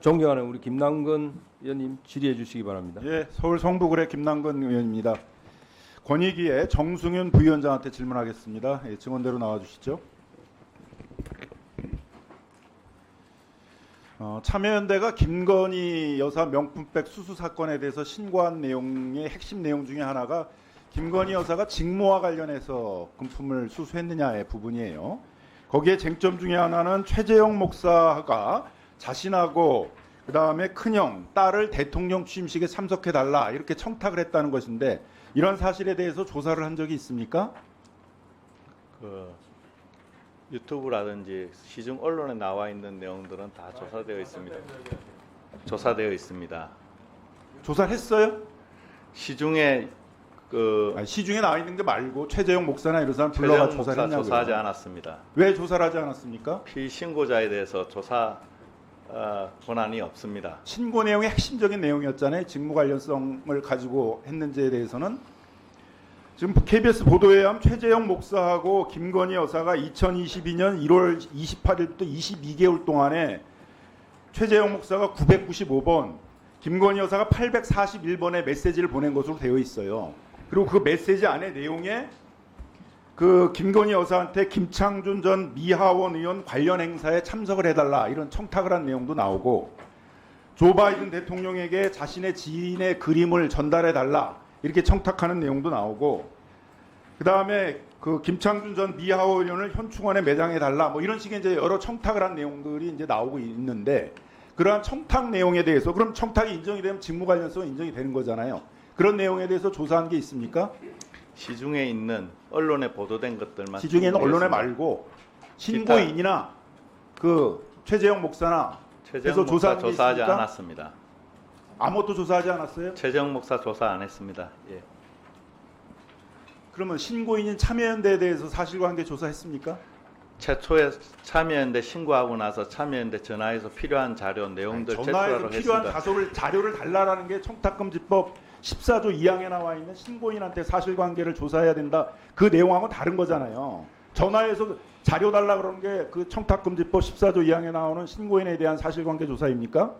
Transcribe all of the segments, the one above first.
존경하는 우리 김남근 의원님 질의해 주시기 바랍니다. 예, 서울 성북을의 김남근 의원입니다. 권익위의 정승윤 부위원장한테 질문하겠습니다. 예, 증언대로 나와주시죠. 참여연대가 김건희 여사 명품백 수수 사건에 대해서 신고한 내용의 핵심 내용 중에 하나가 김건희 여사가 직무와 관련해서 금품을 수수했느냐의 부분이에요. 거기에 쟁점 중에 하나는 최재형 목사가 자신하고 그다음에 큰형, 딸을 대통령 취임식에 참석해달라 이렇게 청탁을 했다는 것인데 이런 사실에 대해서 조사를 한 적이 있습니까? 유튜브라든지 시중 언론에 나와 있는 내용들은 다 조사되어 있습니다. 조사되어 있습니다. 조사를 했어요? 시중에 아니, 시중에 나와 있는 게 말고 최재형 목사나 이런 사람 최재형 불러가 목사 조사를 했냐고요. 조사하지 않았습니다. 왜 조사를 하지 않았습니까? 피신고자에 대해서 조사 권한이 없습니다. 신고 내용의 핵심적인 내용이었잖아요. 직무 관련성을 가지고 했는지에 대해서는 지금 KBS 보도에 의하면 최재형 목사하고 김건희 여사가 2022년 1월 28일부터 22개월 동안에 최재형 목사가 995번, 김건희 여사가 841번의 메시지를 보낸 것으로 되어 있어요. 그리고 그 메시지 안에 내용에 그 김건희 여사한테 김창준 전 미하원 의원 관련 행사에 참석을 해달라 이런 청탁을 한 내용도 나오고 조 바이든 대통령에게 자신의 지인의 그림을 전달해달라 이렇게 청탁하는 내용도 나오고 그 다음에 그 김창준 전 미하원 의원을 현충원에 매장해달라 뭐 이런 식의 이제 여러 청탁을 한 내용들이 이제 나오고 있는데 그러한 청탁 내용에 대해서 그럼 청탁이 인정이 되면 직무 관련성은 인정이 되는 거잖아요. 그런 내용에 대해서 조사한 게 있습니까? 시중에 있는 언론에 보도된 것들만 시중에 있는 언론에 말고 신고인이나 그 최재형 목사나 최재형 그래서 목사 조사한 게 조사하지 있습니까? 않았습니다. 아무것도 조사하지 않았어요? 최재형 목사 조사 안 했습니다. 예. 그러면 신고인인 참여연대에 대해서 사실관계 조사했습니까? 최초에 참여연대 신고하고 나서 참여연대 전화해서 필요한 자료 내용들 전화해서 제출하러 필요한 했습니다. 자료를 달라라는 게 청탁금지법 14조 2항에 나와 있는 신고인한테 사실관계를 조사해야 된다. 그 내용하고 다른 거잖아요. 전화해서 자료 달라 그러는 게 그 청탁금지법 14조 2항에 나오는 신고인에 대한 사실관계 조사입니까?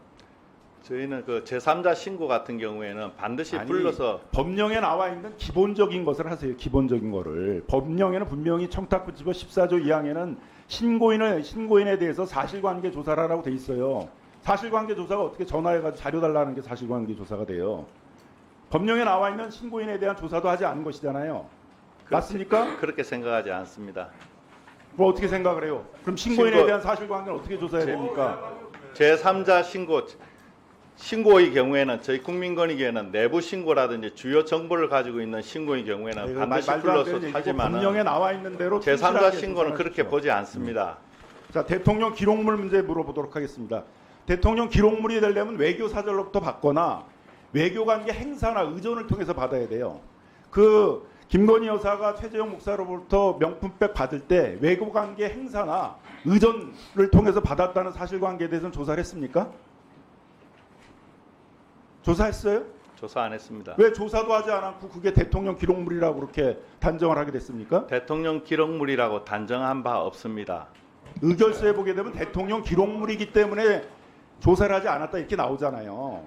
저희는 그 제3자 신고 같은 경우에는 반드시 아니, 불러서 법령에 나와 있는 기본적인 것을 하세요. 기본적인 거를. 법령에는 분명히 청탁금지법 14조 2항에는 신고인에 대해서 사실관계 조사를 하라고 돼 있어요. 사실관계 조사가 어떻게 전화해가지고 자료 달라는 게 사실관계 조사가 돼요. 법령에 나와 있는 신고인에 대한 조사도 하지 않은 것이잖아요. 맞습니까? 그렇게 생각하지 않습니다. 뭐 어떻게 생각을 해요? 그럼 신고인에 대한 사실관계는 어떻게 조사해야 됩니까? 제3자 신고의 경우에는 저희 국민권익위에는 내부 신고라든지 주요 정보를 가지고 있는 신고의 경우에는 반드시 말도 안 불러서 되는 얘기고 하지만 법령에 나와 있는 대로 제3자 충실하게 신고는 조사를 그렇게 하십시오. 보지 않습니다. 자, 대통령 기록물 문제 물어보도록 하겠습니다. 대통령 기록물이 되려면 외교 사절로부터 받거나 외교관계 행사나 의전을 통해서 받아야 돼요. 그 김건희 여사가 최재형 목사로부터 명품백 받을 때 외교관계 행사나 의전을 통해서 받았다는 사실관계에 대해서는 조사를 했습니까? 조사했어요? 조사 안 했습니다. 왜 조사도 하지 않았고 그게 대통령 기록물이라고 그렇게 단정을 하게 됐습니까? 대통령 기록물이라고 단정한 바 없습니다. 의결서에 보게 되면 대통령 기록물이기 때문에 조사를 하지 않았다 이렇게 나오잖아요.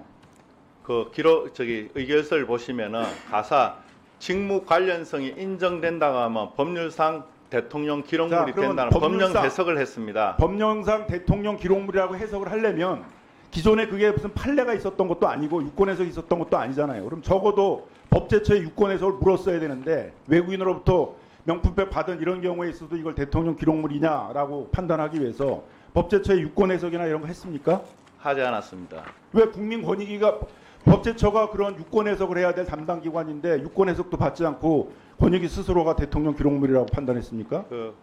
그 의결서를 보시면은 가사 직무 관련성이 인정된다고 하면 법률상 대통령 기록물이 그러면 된다는 법령 해석을 했습니다. 법령상 대통령 기록물이라고 해석을 하려면 기존에 그게 무슨 판례가 있었던 것도 아니고 유권 해석이 있었던 것도 아니잖아요. 그럼 적어도 법제처에 유권 해석을 물었어야 되는데 외국인으로부터 명품백 받은 이런 경우에 있어도 이걸 대통령 기록물이냐라고 판단하기 위해서 법제처에 유권 해석이나 이런 거 했습니까? 하지 않았습니다. 왜 국민권익위가 법제처가 그런 유권 해석을 해야 될 담당 기관인데 유권 해석도 받지 않고 권익위 스스로가 대통령 기록물이라고 판단했습니까? 그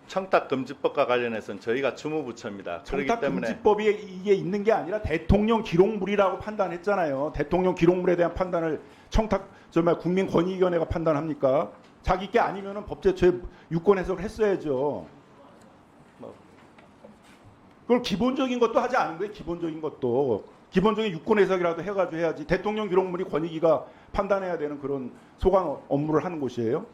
청탁금지법과 관련해서는 저희가 주무부처입니다. 그렇기 때문에 청탁금지법이 이게 있는 게 아니라 대통령 기록물이라고 판단했잖아요. 대통령 기록물에 대한 판단을 정말 국민권익위원회가 판단합니까? 자기 게 아니면은 법제처에 유권 해석을 했어야죠. 그걸 기본적인 것도 하지 않은 거예요. 기본적인 유권 해석이라도 해가지고 해야지. 대통령 기록물이 권익위가 판단해야 되는 그런 소관 업무를 하는 곳이에요.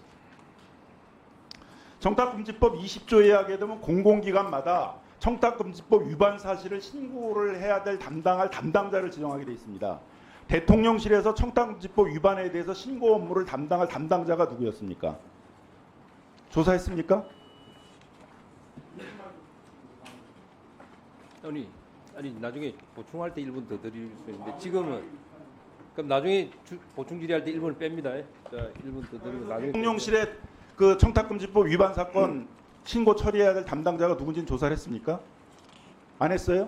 청탁금지법 20조에 하게 되면 공공기관마다 청탁금지법 위반 사실을 신고를 해야 될 담당할 담당자를 지정하게 돼 있습니다. 대통령실에서 청탁금지법 위반에 대해서 신고 업무를 담당할 담당자가 누구였습니까? 조사했습니까? 아니 나중에 보충할 때 1분 더 드릴 수 있는데 지금은 그럼 나중에 보충 질의할 때 1분을 뺍니다. 자 1분 더 드리고 나중에 대통령실에 그 청탁금지법 위반 사건 신고 처리해야 될 담당자가 누군지는 조사를 했습니까? 안 했어요?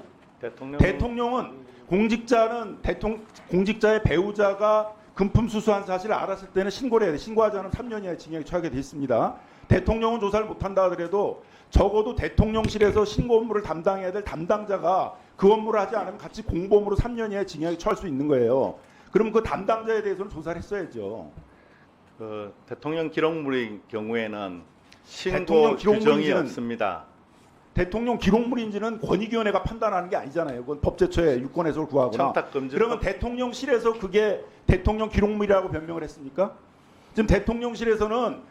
대통령은 공직자의 배우자가 금품 수수한 사실을 알았을 때는 신고를 해야 돼. 신고하지 않으면 3년 이하의 징역에 처하게 돼 있습니다. 대통령은 조사를 못한다 하더라도 적어도 대통령실에서 신고 업무를 담당해야 될 담당자가 그 업무를 하지 않으면 같이 공범으로 3년 이하의 징역에 처할 수 있는 거예요. 그러면 그 담당자에 대해서는 조사를 했어야죠. 그 대통령 기록물의 경우에는 신고 대통령 규정이 기록물인지는- 없습니다. 대통령 기록물인지는 권익위원회가 판단하는 게 아니잖아요. 그건 법제처에 유권 해석을 구하거나. 청탁금지법 그러면 대통령실에서 그게 대통령 기록물이라고 변명을 했습니까? 지금 대통령실에서는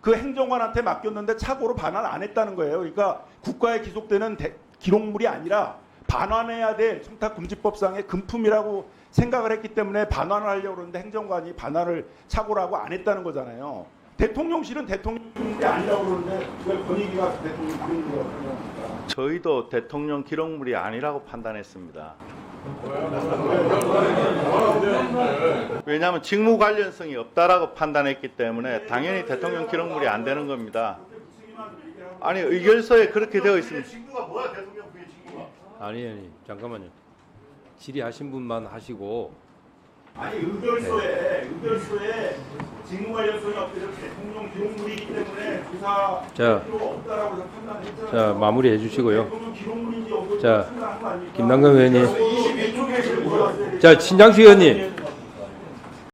그 행정관한테 맡겼는데 착오로 반환 안 했다는 거예요. 그러니까 국가에 기속되는 기록물이 아니라 반환해야 될 청탁금지법상의 금품이라고 생각을 했기 때문에 반환을 하려고 그러는데 행정관이 반환을 착오로 하고 안 했다는 거잖아요. 대통령실은 대통령이 아니라고 그러는데 그걸 권익위가 대통령 기록물이라고 생각합니까? 저희도 대통령 기록물이 아니라고 판단했습니다. 왜냐하면 직무 관련성이 없다라고 판단했기 때문에 당연히 대통령 기록물이 안 되는 겁니다. 아니 의결서에 그렇게 되어 있습니다. 직무가 뭐야 대통령 부의 직무가? 아니 잠깐만요. 질의하신 분만 하시고 아니 의결서에 직무 관련성이 없대서 대통령 기록물이기 때문에 조사 자, 필요가 없다라고 해서 판단했잖아요. 자 마무리해 주시고요. 대통령 기록물인지 없는지 자, 판단한 거 아닙니까? 김남근 의원님. 22쪽에 자 신장식 의원님.